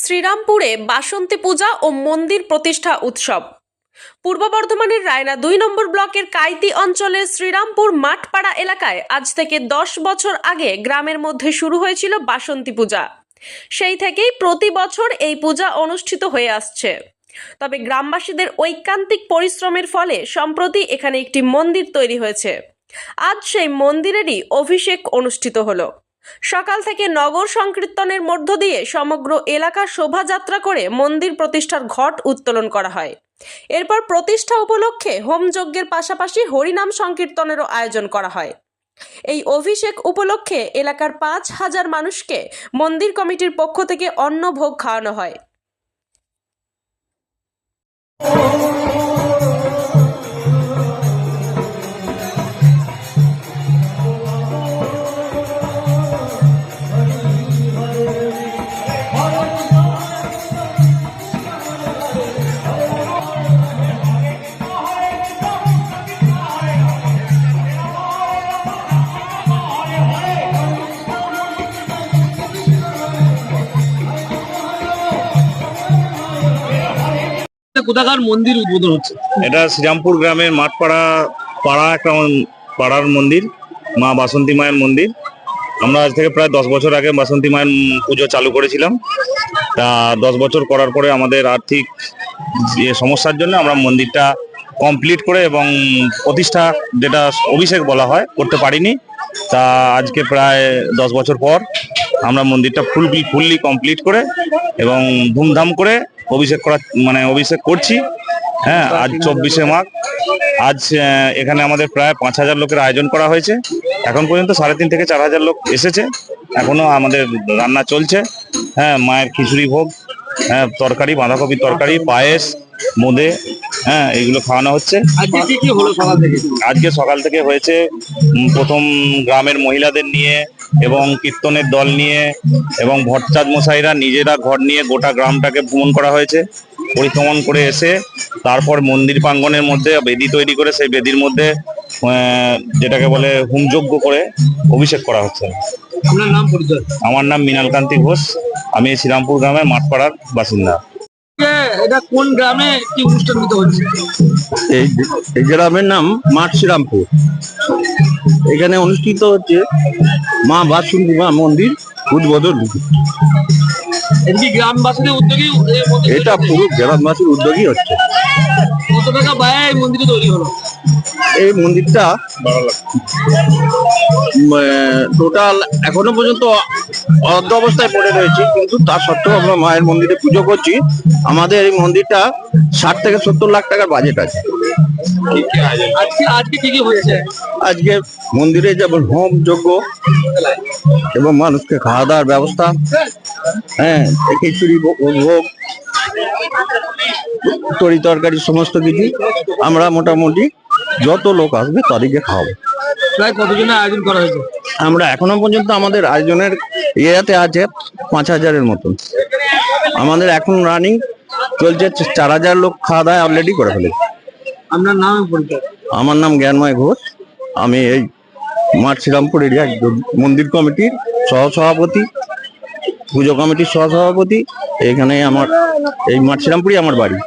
শ্রীরামপুরে বাসন্তী পূজা ও মন্দির প্রতিষ্ঠা উৎসব। পূর্ব বর্ধমানের রায়না 2 নম্বর ব্লকের কাইতি অঞ্চলের শ্রীরামপুর মাঠপাড়া এলাকায় আজ থেকে 10 বছর আগে গ্রামের মধ্যে শুরু হয়েছিল বাসন্তী পূজা। সেই থেকেই প্রতি বছর এই পূজা অনুষ্ঠিত হয়ে আসছে। তবে গ্রামবাসীদের ঐকান্তিক পরিশ্রমের ফলে সম্প্রতি এখানে একটি মন্দির তৈরি হয়েছে। আজ সেই মন্দিরেরই অভিষেক অনুষ্ঠিত হলো। সকাল থেকে নগর সংকীর্তনের মধ্য দিয়ে সমগ্র এলাকা শোভাযাত্রা করে মন্দির প্রতিষ্ঠার ঘট উত্তোলন করা হয়। এরপর প্রতিষ্ঠা উপলক্ষে হোমযজ্ঞের পাশাপাশি হরিনাম সংকীর্তনেরও আয়োজন করা হয়। এই অভিষেক উপলক্ষে এলাকার 5,000 মানুষকে মন্দির কমিটির পক্ষ থেকে অন্নভোগ খাওয়ানো হয়। কোথাকার মন্দির উদ্বোধন হচ্ছে? এটা শ্রীরামপুর গ্রামের মাঠপাড়া একটা পাড়ার মন্দির, মা বাসন্তী মায়ের মন্দির। আমরা আজ থেকে প্রায় 10 বছর আগে বাসন্তী মায়ের পুজো চালু করেছিলাম। তা 10 বছর করার পরে আমাদের আর্থিক যে সমস্যার জন্য আমরা মন্দিরটা কমপ্লিট করে এবং প্রতিষ্ঠা, যেটা অভিষেক বলা হয়, করতে পারিনি। তা আজকে প্রায় 10 বছর পর আমরা মন্দিরটা ফুললি কমপ্লিট করে এবং ধুমধাম করে অভিষেক করছি। হ্যাঁ, আজ 24শে মাঘ। আজ এখানে আমাদের প্রায় 5,000 লোকের আয়োজন করা হয়েছে। এখন পর্যন্ত 3,500 থেকে 4,000 লোক এসেছে। এখনো আমাদের রান্না চলছে। হ্যাঁ, মায়ের খিচুড়ি ভোগ, হ্যাঁ, তরকারি, বাঁধাকপির তরকারি, পায়েস, বোঁদে, হ্যাঁ, এইগুলো খাওয়ানো হচ্ছে। আজকে সকাল থেকে হয়েছে প্রথম গ্রামের মহিলাদের নিয়ে এবং কীর্তনের দল নিয়ে এবং ভট্টাচার্য মশাইরা নিজেরা ঘর নিয়ে গোটা গ্রামটাকে ভ্রমণ করা হয়েছে। পরিক্রমণ করে এসে তারপর মন্দির প্রাঙ্গণের মধ্যে বেদি তৈরি করে সেই বেদির মধ্যে যেটাকে বলে হোমযজ্ঞ করে অভিষেক করা হচ্ছে। আপনার নাম, পরিচয়? আমার নাম মৃণালকান্তি ঘোষ। আমি শ্রীরামপুর গ্রামের মাঠপাড়ার বাসিন্দা। এটা কোন গ্রামে কি অনুষ্ঠান হচ্ছে? এই গ্রামের নাম মাঠ শ্রীরামপুর। এখানে অনুষ্ঠিত হচ্ছে মা বাসন্তী মা মন্দির উদ্বোধন। গ্রামবাসীদের উদ্যোগী? এটা পুরো গ্রামবাসীর উদ্যোগী হচ্ছে। কত টাকা ব্যয়ে এই মন্দিরটা তৈরি হলো? এই মন্দিরটা টোটাল এখনো পর্যন্ত অর্ধ অবস্থায় পড়ে রয়েছে, কিন্তু তা সত্ত্বেও আমরা মায়ের মন্দিরে পুজো করছি। আমাদের এই মন্দিরটা 60 থেকে 70 লাখ টাকার বাজেট আছে। আজকে কি কি হয়েছে? আজকে মন্দিরে যেমন হোম যজ্ঞ এবং মানুষকে খাওয়া দাওয়ার ব্যবস্থা, হ্যাঁ, খিচুড়ি ভোগ, তরি তরকারি, সমস্ত কিছু আমরা মোটামুটি যত লোক আসবে তাদেরকে খাওয়াবো। প্রায় কতজনের আয়োজন করা হয়েছে? আমরা এখনো পর্যন্ত আমাদের আয়োজনের ইয়েতে আছে 5,000-এর মতন। আমাদের এখন রানিং চলছে 4,000 লোক খাওয়া দাওয়া অলরেডি করে ফেলেছে। আপনার নাম, পরিচয়? আমার নাম জ্ঞানময় ঘোষ। আমি এই মাঠ শ্রীরামপুর এরিয়া মন্দির কমিটির সহসভাপতি, পুজো কমিটির সহসভাপতি। এখানে আমার এই মাঠ শ্রীরামপুরই আমার বাড়ি।